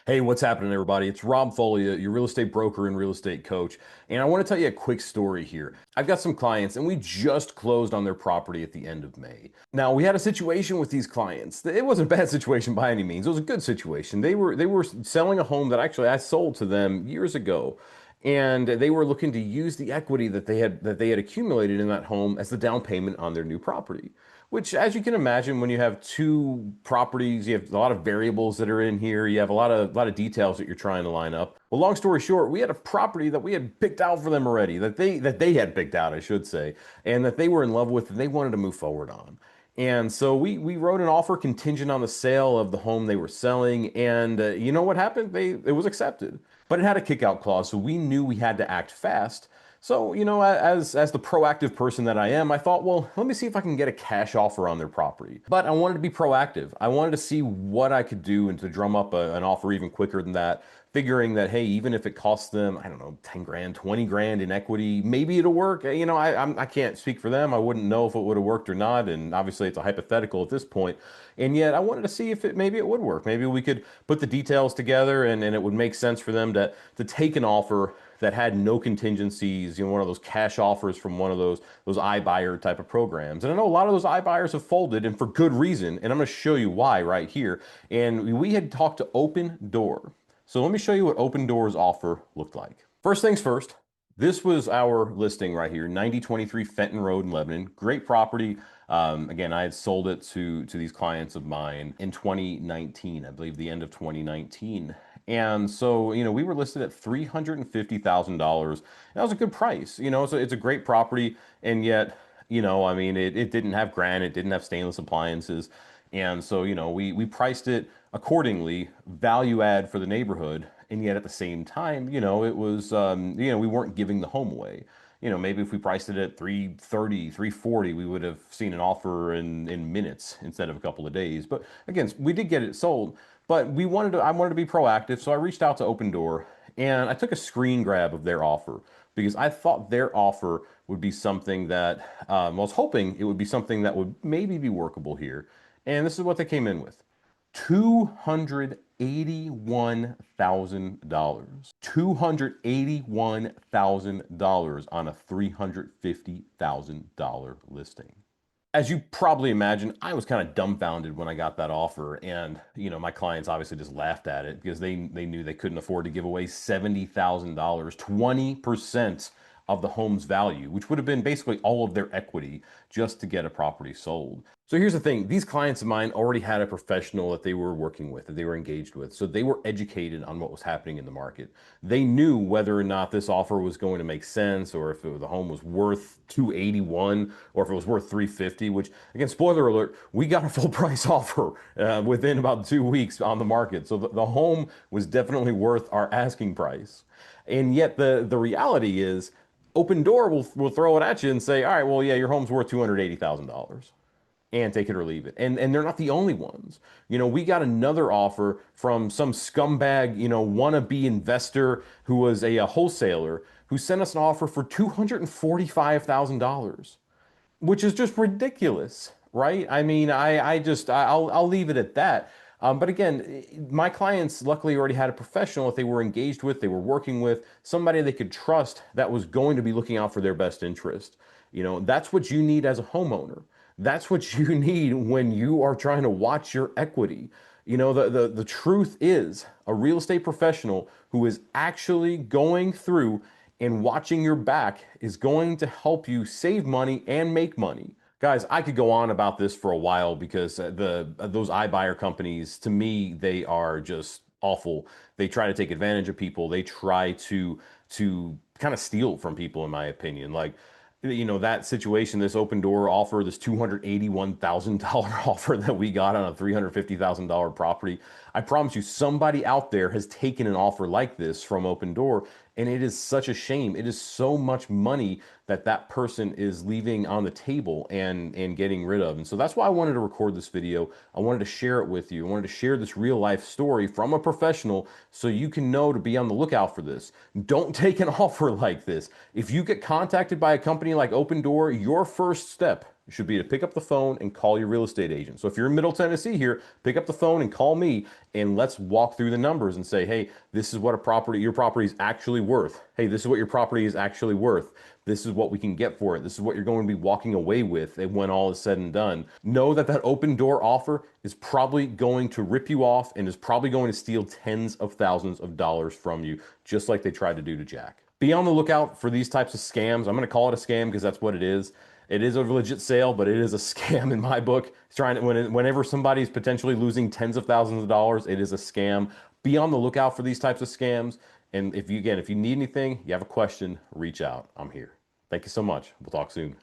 Hey, what's happening, everybody? It's Rob Folia, your real estate broker and real estate coach. And I want to tell you a quick story here. I've got some clients, and we just closed on their property at the end of May. Now, we had a situation with these clients. It wasn't a bad situation by any means. It was a good situation. They were selling a home that actually I sold to them years ago. And they were looking to use the equity that they had accumulated in that home as the down payment on their new property. Which, as you can imagine, when you have two properties, you have a lot of variables that are in here. You have a lot of details that you're trying to line up. Well, long story short, we had a property that we had picked out for them already, that they had picked out, I should say, and that they were in love with and they wanted to move forward on. And so we wrote an offer contingent on the sale of the home they were selling, and you know what happened? It was accepted, but it had a kickout clause, so we knew we had to act fast. So, as the proactive person that I am, I thought, well, let me see if I can get a cash offer on their property. But I wanted to be proactive. I wanted to see what I could do and to drum up an offer even quicker than that, figuring that, hey, even if it costs them, I don't know, 10 grand, 20 grand in equity, maybe it'll work. I can't speak for them. I wouldn't know if it would have worked or not. And obviously it's a hypothetical at this point. And yet I wanted to see if maybe it would work. Maybe we could put the details together and it would make sense for them to take an offer that had no contingencies, one of those cash offers from one of those iBuyer type of programs. And I know a lot of those iBuyers have folded, and for good reason, and I'm going to show you why right here. And we had talked to Opendoor. So let me show you what Opendoor's offer looked like. First things first, this was our listing right here, 9023 Fenton Road in Lebanon. Great property. Again, I had sold it to these clients of mine in 2019, I believe the end of 2019. And so, we were listed at $350,000. That was a good price. So it's a great property, and yet, it didn't have granite, didn't have stainless appliances. And so, we priced it accordingly, value add for the neighborhood. And yet at the same time, it was, we weren't giving the home away. Maybe if we priced it at 330, 340, we would have seen an offer in minutes instead of a couple of days. But again, we did get it sold, but I wanted to be proactive. So I reached out to Opendoor and I took a screen grab of their offer because I thought their offer would be something that I was hoping it would be something that would maybe be workable here. And this is what they came in with. $281,000. $281,000 on a $350,000 listing. As you probably imagine, I was kind of dumbfounded when I got that offer. And, my clients obviously just laughed at it because they knew they couldn't afford to give away $70,000, 20% of the home's value, which would have been basically all of their equity just to get a property sold. So here's the thing. These clients of mine already had a professional that they were working with, that they were engaged with. So they were educated on what was happening in the market. They knew whether or not this offer was going to make sense, or if the home was worth 281, or if it was worth 350, which, again, spoiler alert, we got a full price offer within about 2 weeks on the market. So the home was definitely worth our asking price. And yet the reality is, Opendoor will throw it at you and say, all right, well, yeah, your home's worth $280,000 and take it or leave it. And they're not the only ones. We got another offer from some scumbag, wannabe investor who was a wholesaler who sent us an offer for $245,000, which is just ridiculous, right? I mean, I'll leave it at that. But again, my clients luckily already had a professional that they were engaged with, they were working with, somebody they could trust that was going to be looking out for their best interest. That's what you need as a homeowner. That's what you need when you are trying to watch your equity. The truth is a real estate professional who is actually going through and watching your back is going to help you save money and make money. Guys, I could go on about this for a while because those iBuyer companies, to me, they are just awful. They try to take advantage of people. They try to kind of steal from people, in my opinion. Like, that situation, this Opendoor offer, this $281,000 offer that we got on a $350,000 property. I promise you, somebody out there has taken an offer like this from Opendoor, and it is such a shame. It is so much money that person is leaving on the table and getting rid of. And so that's why I wanted to record this video. I wanted to share it with you. I wanted to share this real life story from a professional so you can know to be on the lookout for this. Don't take an offer like this. If you get contacted by a company like Opendoor, your first step should be to pick up the phone and call your real estate agent. So if you're in Middle Tennessee here, pick up the phone and call me, and let's walk through the numbers and say, hey, this is what your property is actually worth. Hey, this is what your property is actually worth. This is what we can get for it. This is what you're going to be walking away with when all is said and done. Know that Opendoor offer is probably going to rip you off and is probably going to steal tens of thousands of dollars from you, just like they tried to do to Jack. Be on the lookout for these types of scams. I'm going to call it a scam because that's what it is. It is a legit sale, but it is a scam in my book. It's whenever somebody's potentially losing tens of thousands of dollars, it is a scam. Be on the lookout for these types of scams. And if you need anything, you have a question, reach out. I'm here. Thank you so much. We'll talk soon.